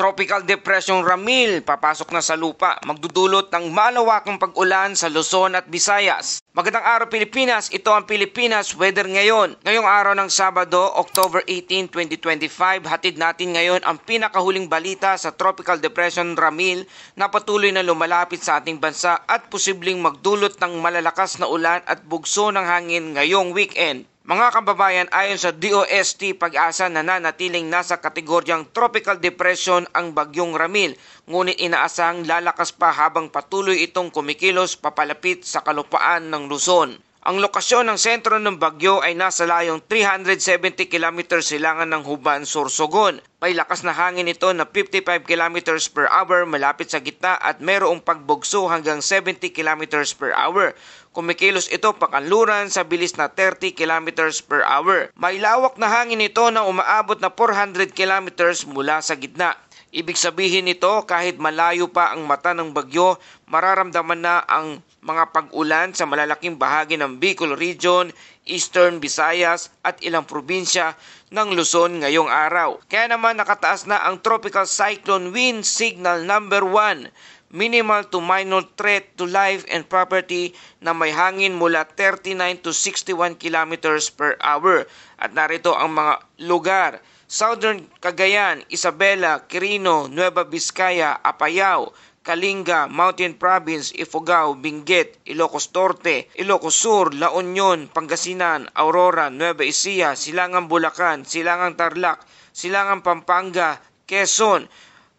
Tropical Depression Ramil papasok na sa lupa, magdudulot ng malawakang pag-ulan sa Luzon at Visayas. Magandang araw Pilipinas, ito ang Pilipinas Weather ngayon. Ngayong araw ng Sabado, October 18, 2025, hatid natin ngayon ang pinakahuling balita sa Tropical Depression Ramil na patuloy na lumalapit sa ating bansa at posibleng magdulot ng malalakas na ulan at bugso ng hangin ngayong weekend. Mga kababayan, ayon sa DOST Pag-asa, nananatiling nasa kategoryang Tropical Depression ang bagyong Ramil, ngunit inaasahang lalakas pa habang patuloy itong kumikilos papalapit sa kalupaan ng Luzon. Ang lokasyon ng sentro ng bagyo ay nasa layong 370 km silangan ng Huban, Sorsogon. May lakas na hangin ito na 55 km per hour malapit sa gitna at mayroong pagbugso hanggang 70 km per hour. Kumikilos ito pakanluran sa bilis na 30 km per hour. May lawak na hangin ito na umaabot na 400 km mula sa gitna. Ibig sabihin nito, kahit malayo pa ang mata ng bagyo, mararamdaman na ang mga pag-ulan sa malalaking bahagi ng Bicol Region, Eastern Visayas at ilang probinsya ng Luzon ngayong araw. Kaya naman nakataas na ang Tropical Cyclone Wind Signal number 1, minimal to minor threat to life and property na may hangin mula 39 to 61 km per hour. At narito ang mga lugar: Southern Cagayan, Isabela, Quirino, Nueva Vizcaya, Apayao, Kalinga, Mountain Province, Ifugao, Benguet, Ilocos Norte, Ilocos Sur, La Union, Pangasinan, Aurora, Nueva Ecija, Silangang Bulacan, Silangang Tarlac, Silangang Pampanga, Quezon,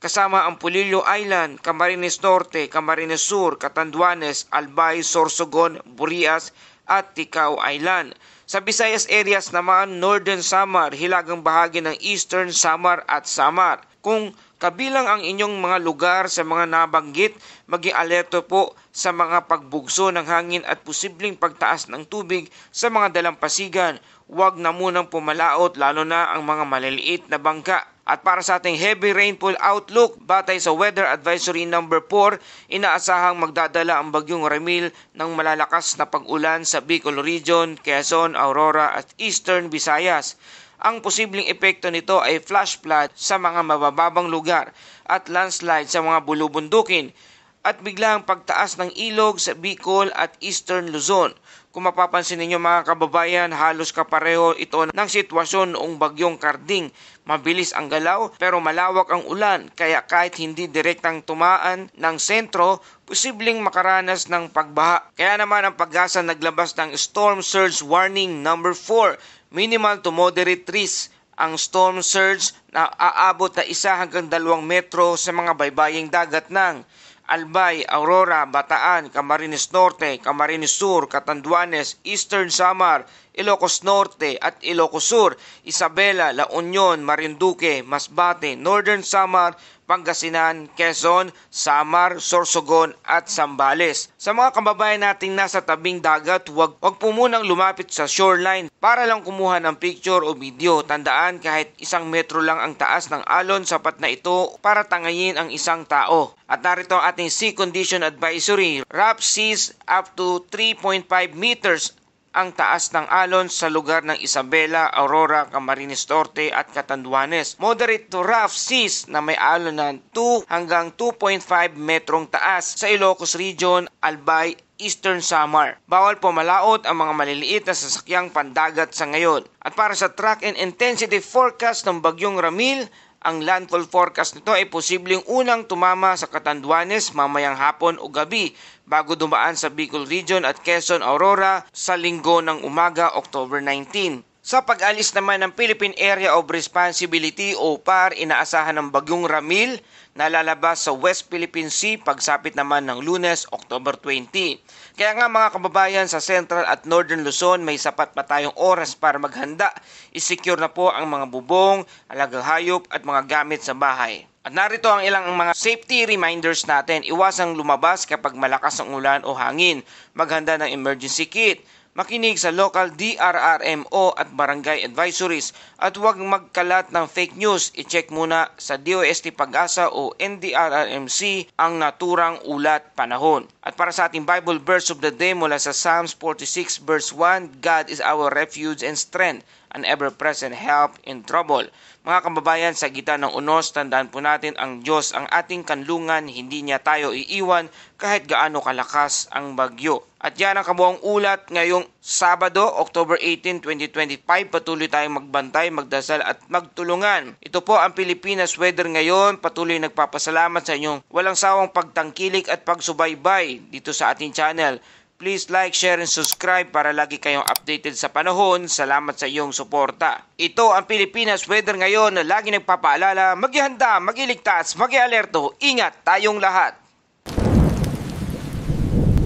kasama ang Pulillo Island, Camarines Norte, Camarines Sur, Catanduanes, Albay, Sorsogon, Burias at Ticao Island. Sa Visayas areas naman, Northern Samar, hilagang bahagi ng Eastern Samar at Samar. Kung kabilang ang inyong mga lugar sa mga nabanggit, maging alerto po sa mga pagbugso ng hangin at posibleng pagtaas ng tubig sa mga dalampasigan. Huwag na munang pumalaot, lalo na ang mga maliliit na bangka. At para sa ating heavy rainfall outlook, batay sa Weather Advisory number 4, inaasahang magdadala ang bagyong Ramil ng malalakas na pag-ulan sa Bicol Region, Quezon, Aurora at Eastern Visayas. Ang posibleng epekto nito ay flash flood sa mga mabababang lugar at landslide sa mga bulubundukin at biglang pagtaas ng ilog sa Bicol at Eastern Luzon. Kung mapapansin ninyo mga kababayan, halos kapareho ito ng sitwasyon noong bagyong Karding. Mabilis ang galaw pero malawak ang ulan, kaya kahit hindi direktang tumaan ng sentro, posibleng makaranas ng pagbaha. Kaya naman ang Pag-asa naglabas ng Storm Surge Warning number 4, minimal to moderate risk. Ang storm surge na aabot na 1 hanggang 2 metro sa mga baybaying dagat ng Albay, Aurora, Bataan, Camarines Norte, Camarines Sur, Catanduanes, Eastern Samar, Ilocos Norte at Ilocos Sur, Isabela, La Union, Marinduque, Masbate, Northern Samar, Pangasinan, Quezon, Samar, Sorsogon at Zambales. Sa mga kababayan nating nasa tabing dagat, huwag po munang lumapit sa shoreline para lang kumuha ng picture o video. Tandaan, kahit 1 metro lang ang taas ng alon, sapat na ito para tangayin ang isang tao. At narito ang ating Sea Condition Advisory. Rough seas up to 3.5 meters ang taas ng alon sa lugar ng Isabela, Aurora, Camarines Norte at Catanduanes. Moderate to rough seas na may alon ng 2 hanggang 2.5 metrong taas sa Ilocos Region, Albay, Eastern Samar. Bawal pumalaot ang mga maliliit na sasakyang pandagat sa ngayon. At para sa track and intensity forecast ng bagyong Ramil, ang landfall forecast nito ay posibleng unang tumama sa Catanduanes mamayang hapon o gabi bago dumaan sa Bicol Region at Quezon, Aurora sa linggo ng umaga, October 19. Sa pag-alis naman ng Philippine Area of Responsibility o PAR, inaasahan ng bagyong Ramil na lalabas sa West Philippine Sea pagsapit naman ng Lunes, October 20. Kaya nga mga kababayan, sa Central at Northern Luzon may sapat pa tayong oras para maghanda. I-secure na po ang mga bubong, alagang hayop at mga gamit sa bahay. At narito ang ilang mga safety reminders natin. Iwasang lumabas kapag malakas ang ulan o hangin. Maghanda ng emergency kit. Makinig sa local DRRMO at barangay advisories at huwag magkalat ng fake news. I-check muna sa DOST Pag-asa o NDRRMC ang naturang ulat panahon. At para sa ating Bible verse of the day mula sa Psalms 46 verse 1, God is our refuge and strength, an ever-present help in trouble. Mga kababayan, sa gitna ng unos, tandaan po natin ang Diyos ang ating kanlungan, hindi niya tayo iiwan kahit gaano kalakas ang bagyo. At yan ang kabuang ulat ngayong Sabado, October 18, 2025. Patuloy tayong magbantay, magdasal at magtulungan. Ito po ang Pilipinas weather ngayon. Patuloy nagpapasalamat sa inyong walang sawang pagtangkilik at pagsubaybay dito sa ating channel. Please like, share, and subscribe para lagi kayong updated sa panahon. Salamat sa iyong suporta. Ito ang Pilipinas weather ngayon na lagi nagpapaalala, maghihanda, magiligtas, mag-alerto, ingat tayong lahat.